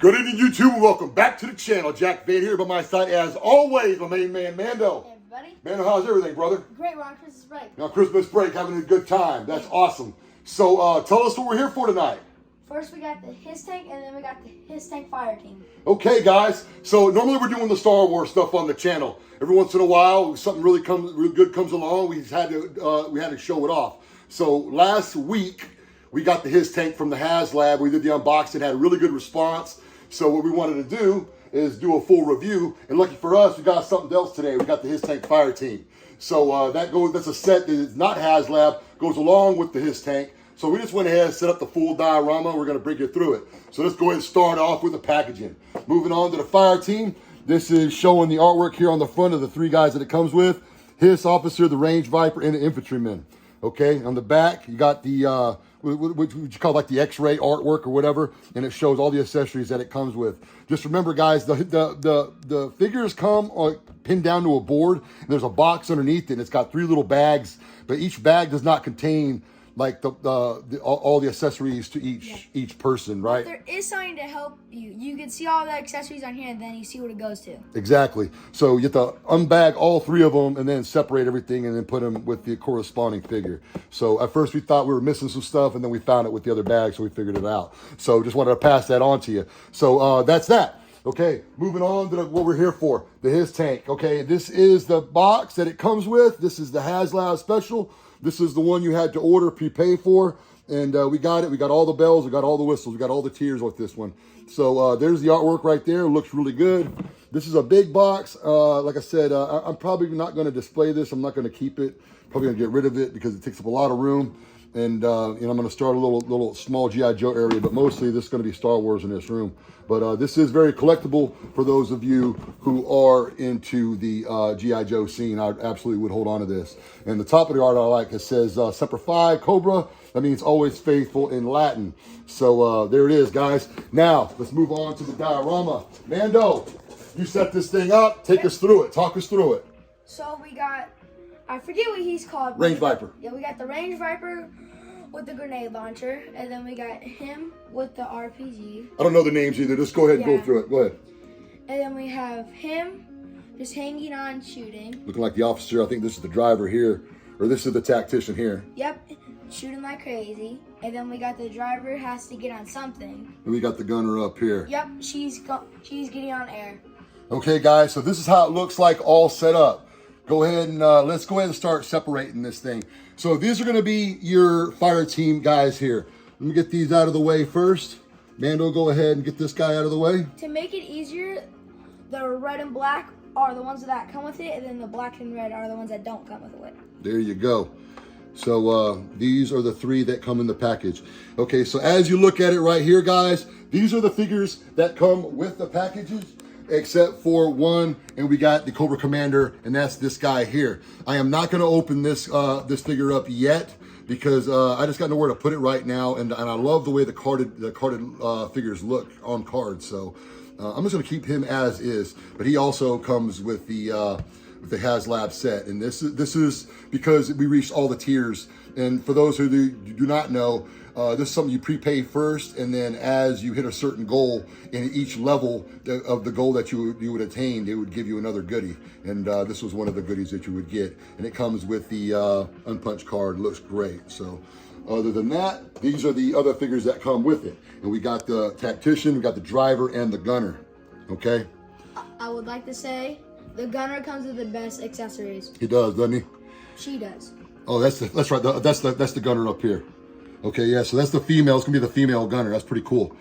Good evening, YouTube, and welcome back to the channel. Jack Vade here by my side, as always, my main man, Mando. Hey, everybody. Mando, how's everything, brother? Great, we're on Christmas break. Now, Christmas break, having a good time. That's awesome. So, tell us what we're here for tonight. First, we got the His Tank, and then we got the His Tank Fire Team. Okay, guys. So, normally we're doing the Star Wars stuff on the channel. Every once in a while, something really good comes along. We had to show it off. So, last week, we got the His Tank from the HasLab. We did the unboxing, had a really good response. So what we wanted to do is do a full review. And lucky for us, we got something else today. We got the His Tank Fire Team. So that's a set that is not HasLab, goes along with the His Tank. So we just went ahead and set up the full diorama. We're going to bring you through it. So let's go ahead and start off with the packaging. Moving on to the Fire Team. This is showing the artwork here on the front of the three guys that it comes with. His officer, the range viper, and the infantryman. Okay, on the back, you got the, what you call like the X-ray artwork or whatever, and it shows all the accessories that it comes with. Just remember, guys, the figures come pinned down to a board, and there's a box underneath it, and it's got 3 little bags, but each bag does not contain like all the accessories to each person, right? But there is something to help you. You can see all the accessories on here, and then you see what it goes to. Exactly. So you have to unbag all 3 of them and then separate everything and then put them with the corresponding figure. So at first we thought we were missing some stuff, and then we found it with the other bag, so we figured it out. So just wanted to pass that on to you. So that's that. Okay, moving on to what we're here for, the His Tank. Okay, this is the box that it comes with. This is the HasLab Special. This is the one you had to order, prepay for, and we got it. We got all the bells, we got all the whistles, we got all the tears with this one. So there's the artwork right there. It looks really good. This is a big box. Like I said, I'm probably not going to display this. I'm not going to keep it. Probably going to get rid of it because it takes up a lot of room. And I'm going to start a little small G.I. Joe area, but mostly this is going to be Star Wars in this room. But this is very collectible for those of you who are into the G.I. Joe scene. I absolutely would hold on to this. And the top of the art I like, it says Semper Fi, Cobra. That means always faithful in Latin. So there it is, guys. Now, let's move on to the diorama. Mando, you set this thing up. Take us through it. Talk us through it. So we got, I forget what he's called. Range Viper. Yeah, we got the Range Viper with the grenade launcher, and then we got him with the RPG. I don't know the names either. Just go ahead and go through it. Go ahead. And then we have him just hanging on shooting. Looking like the officer. I think this is the driver here, or this is the tactician here. Yep, shooting like crazy. And then we got the driver has to get on something. And we got the gunner up here. Yep, she's getting on air. Okay, guys, so this is how it looks like all set up. Go ahead and let's go ahead and start separating this thing. So these are going to be your fire team guys here. Let me get these out of the way first. Mando, go ahead and get this guy out of the way. To make it easier, the red and black are the ones that come with it, and then the black and red are the ones that don't come with it. There you go. So these are the 3 that come in the package. Okay, so as you look at it right here, guys, these are the figures that come with the packages, except for one, and we got the Cobra Commander, and that's this guy here. I am not going to open this this figure up yet because I just got nowhere to put it right now, and I love the way the carded figures look on cards. So I'm just going to keep him as is, but he also comes with the HasLab set, and this is because we reached all the tiers. And for those who do not know, this is something you prepay first, and then as you hit a certain goal in each level of the goal that you would attain, they would give you another goodie. And this was one of the goodies that you would get. And it comes with the unpunched card. Looks great. So other than that, these are the other figures that come with it. And we got the tactician, we got the driver, and the gunner. Okay? I would like to say the gunner comes with the best accessories. He does, doesn't he? She does. Oh, that's right. That's the gunner up here. Okay, yeah, so that's the female. It's gonna be the female gunner. That's pretty cool.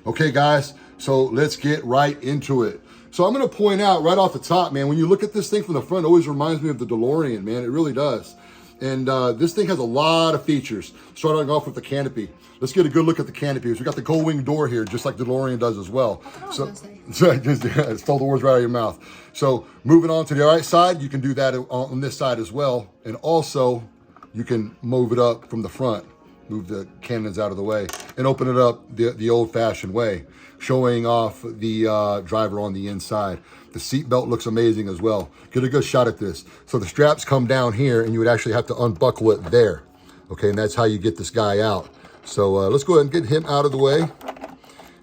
Okay, guys, so let's get right into it. So I'm gonna point out right off the top, man, when you look at this thing from the front, it always reminds me of the DeLorean, man. It really does. And this thing has a lot of features. Starting off with the canopy. Let's get a good look at the canopy. We got the gold wing door here, just like the DeLorean does as well. So it stole the words right out of your mouth. So moving on to the right side, you can do that on this side as well. And also, you can move it up from the front. Move the cannons out of the way and open it up the old-fashioned way, showing off the driver on the inside. The seat belt looks amazing as well. Get a good shot at this. So the straps come down here, and you would actually have to unbuckle it there. Okay, and that's how you get this guy out. So let's go ahead and get him out of the way.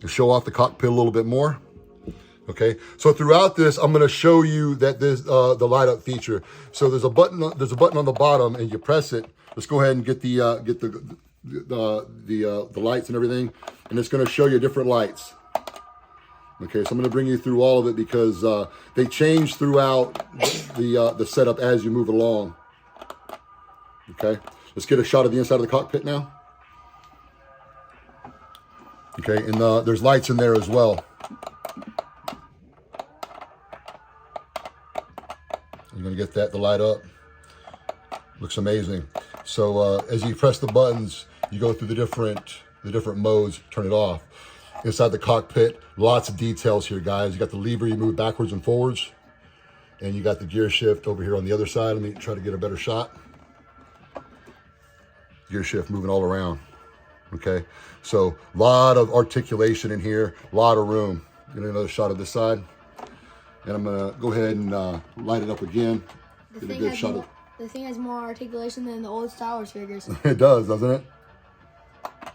and show off the cockpit a little bit more. Okay, so throughout this, I'm going to show you that there's the light up feature. So there's a button on the bottom, and you press it. Let's go ahead and get the lights and everything, and it's going to show you different lights. Okay, so I'm going to bring you through all of it because they change throughout the setup as you move along. Okay, let's get a shot of the inside of the cockpit now. Okay, and there's lights in there as well. You're going to get that to light up. Looks amazing. So as you press the buttons, you go through the different modes, turn it off. Inside the cockpit, lots of details here, guys. You got the lever, you move backwards and forwards. And you got the gear shift over here on the other side. Let me try to get a better shot. Gear shift moving all around. Okay, so a lot of articulation in here, a lot of room. Get another shot of this side. And I'm gonna go ahead and light it up again. Get a good shot of. The thing has more articulation than the old Star Wars figures. It does, doesn't it?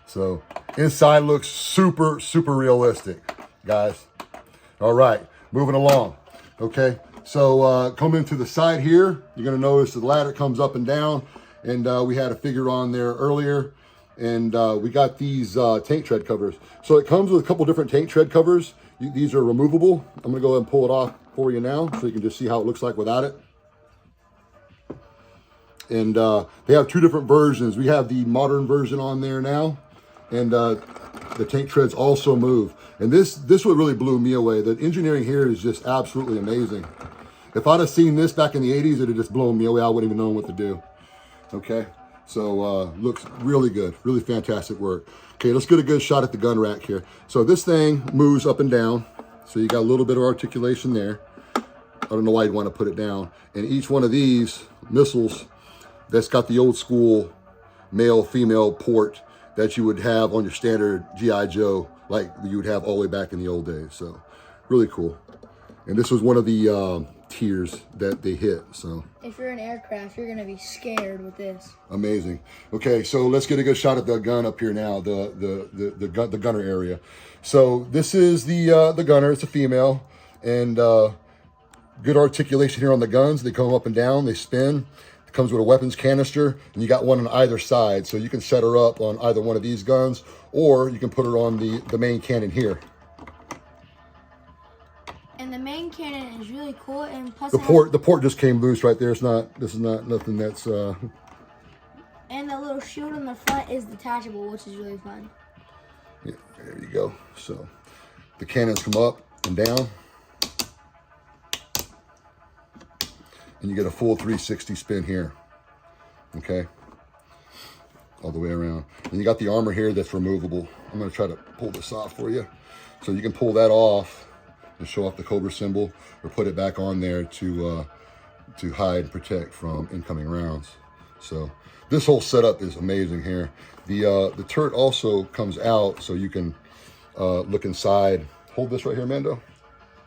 So inside looks super, super realistic, guys. All right, moving along. Okay, so coming to the side here, you're gonna notice the ladder comes up and down, and we had a figure on there earlier, and we got these tank tread covers. So it comes with a couple different tank tread covers. These are removable. I'm gonna go ahead and pull it off for you now so you can just see how it looks like without it. And they have two different versions. We have the modern version on there now, and the tank treads also move. And this what really blew me away. The engineering here is just absolutely amazing. If I'd have seen this back in the 80s, it'd have just blown me away. I wouldn't even know what to do. Okay, so looks really good, really fantastic work. Okay, let's get a good shot at the gun rack here. So this thing moves up and down. So you got a little bit of articulation there. I don't know why you'd want to put it down. And each one of these missiles, that's got the old school male-female port that you would have on your standard G.I. Joe, like you would have all the way back in the old days. So really cool. And this was one of the tiers that they hit. So if you're in aircraft, you're gonna be scared with this. Amazing. Okay, so let's get a good shot at the gun up here now, the gunner area. So this is the gunner. It's a female, and good articulation here on the guns. They come up and down. They spin. It comes with a weapons canister, and you got one on either side, so you can set her up on either one of these guns, or you can put her on the main cannon here. And the main cannon is really cool, and plus the port just came loose right there. This is not nothing that's. And the little shield on the front is detachable, which is really fun. Yeah, there you go. So the cannons come up and down, and you get a full 360 spin here. Okay, all the way around. And you got the armor here that's removable. I'm going to try to pull this off for you, so you can pull that off and show off the Cobra symbol, or put it back on there to hide and protect from incoming rounds. So this whole setup is amazing here. The turret also comes out, so you can look inside. Hold this right here, Mando.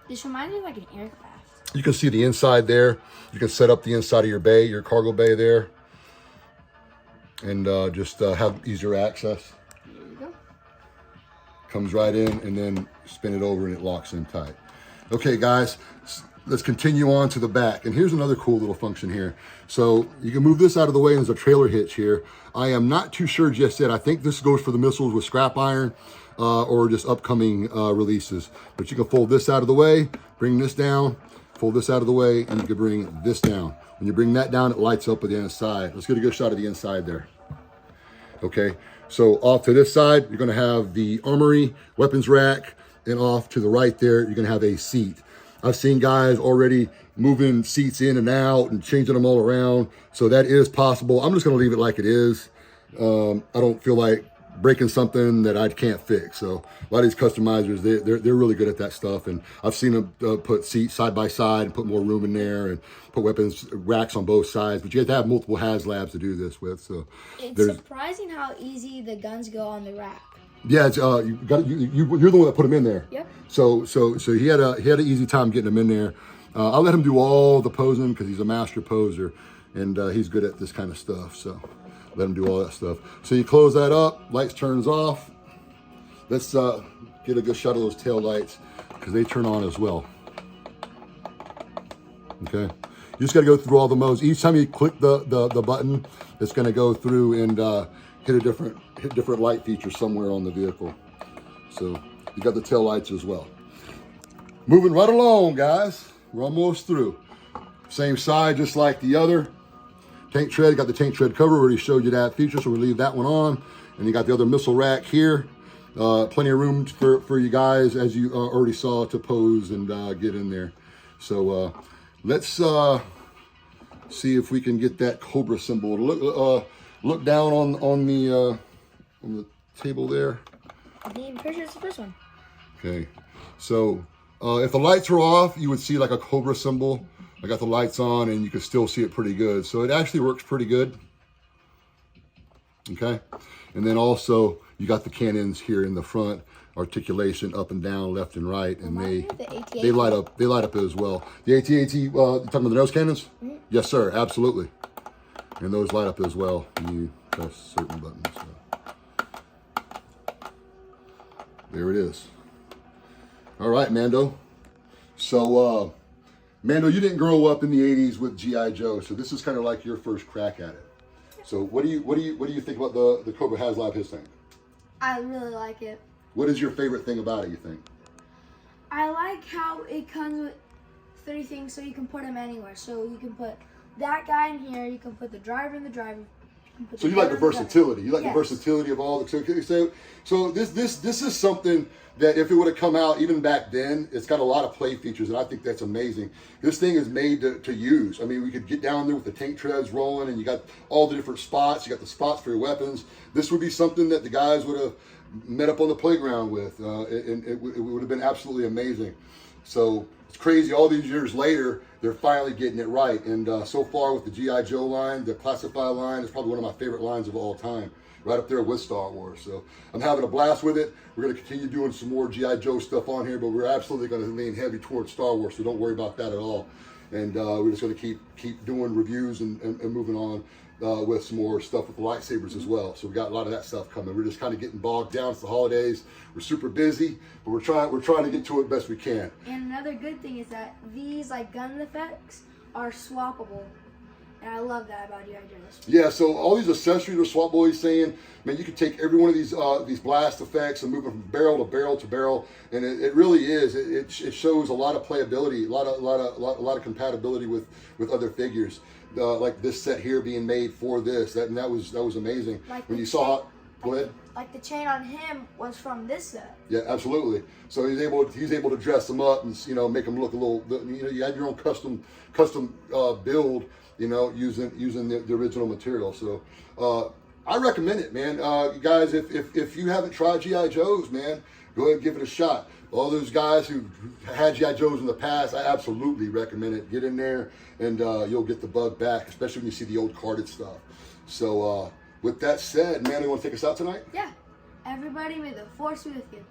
This reminds me of like an aircraft. You can see the inside there. You can set up the inside of your bay, your cargo bay there, and just have easier access. There you go. Comes right in, and then spin it over and it locks in tight. Okay, guys, let's continue on to the back. And here's another cool little function here. So you can move this out of the way, and there's a trailer hitch here. I am not too sure just yet. I think this goes for the missiles with scrap iron or just upcoming releases. But you can fold this out of the way, bring this down, fold this out of the way, and you can bring this down. When you bring that down, it lights up with the inside. Let's get a good shot of the inside there. Okay, so off to this side, you're gonna have the armory, weapons rack, and off to the right there, you're gonna have a seat. I've seen guys already moving seats in and out and changing them all around. So that is possible. I'm just gonna leave it like it is. I don't feel like breaking something that I can't fix. So a lot of these customizers, they're really good at that stuff. And I've seen them put seats side by side and put more room in there and put weapons racks on both sides. But you have to have multiple haslabs to do this with. So it's surprising how easy the guns go on the rack. Yeah, it's, you're the one that put them in there. Yep. So he had an easy time getting them in there. I'll let him do all the posing because he's a master poser, and he's good at this kind of stuff. So let him do all that stuff. So you close that up, lights turns off, let's get a good shot of those tail lights because they turn on as well. Okay, you just got to go through all the modes. Each time you click the button, it's going to go through and hit a different light feature somewhere on the vehicle. So you got the tail lights as well. Moving right along, guys. We're almost through. Same side, just like the other. Tank tread, got the tank tread cover. Already showed you that feature, so we'll leave that one on. And you got the other missile rack here. Plenty of room for you guys, as you already saw, to pose and get in there. So let's see if we can get that cobra symbol. Look down on the table there. I'm pretty sure it's the first one. Okay, so if the lights are off, you would see like a cobra symbol. I got the lights on and you can still see it pretty good. So it actually works pretty good. Okay. And then also you got the cannons here in the front, articulation up and down, left and right. And they light up as well. The AT-AT, you talking about the nose cannons? Mm-hmm. Yes, sir. Absolutely. And those light up as well when you press certain buttons. So. There it is. All right, Mando. So, Mando, you didn't grow up in the '80s with G.I. Joe, so this is kind of like your first crack at it. So, what do you think about the Cobra Haslab his tank? I really like it. What is your favorite thing about it? You think? I like how it comes with 3 things, so you can put them anywhere. So you can put that guy in here. You can put the driver in the driver. So you like the versatility. You like the versatility of all the. So this is something that if it would have come out even back then, it's got a lot of play features, and I think that's amazing. This thing is made to use. I mean, we could get down there with the tank treads rolling, and you got all the different spots. You got the spots for your weapons. This would be something that the guys would have met up on the playground with, and it would have been absolutely amazing. So it's crazy. All these years later, they're finally getting it right. And so far with the G.I. Joe line, the Classified line is probably one of my favorite lines of all time. Right up there with Star Wars. So I'm having a blast with it. We're going to continue doing some more G.I. Joe stuff on here, but we're absolutely going to lean heavy towards Star Wars, so don't worry about that at all. And we're just going to keep doing reviews and moving on with some more stuff with the lightsabers as well. So we got a lot of that stuff coming. We're just kind of getting bogged down. It's the holidays. We're super busy, but we're trying to get to it best we can. And another good thing is that these like gun effects are swappable. And I love that about G.I. Joe's. Yeah, so all these accessories are swappable. He's saying, man, you can take every one of these blast effects and move them from barrel to barrel to barrel, and it really is. It shows a lot of playability, a lot of compatibility with other figures, like this set here being made for this. That was amazing. Like when you saw it. Go ahead. Like the chain on him was from this set. Yeah, absolutely. So he's able to dress them up and make them look a little. You have your own custom build. Using the original material. So I recommend it, man. You guys, if you haven't tried G.I. Joe's, man, go ahead and give it a shot. All those guys who had G.I. Joe's in the past, I absolutely recommend it. Get in there and you'll get the bug back, especially when you see the old carded stuff. So with that said, man, you want to take us out tonight? Yeah. Everybody, may the force be with you.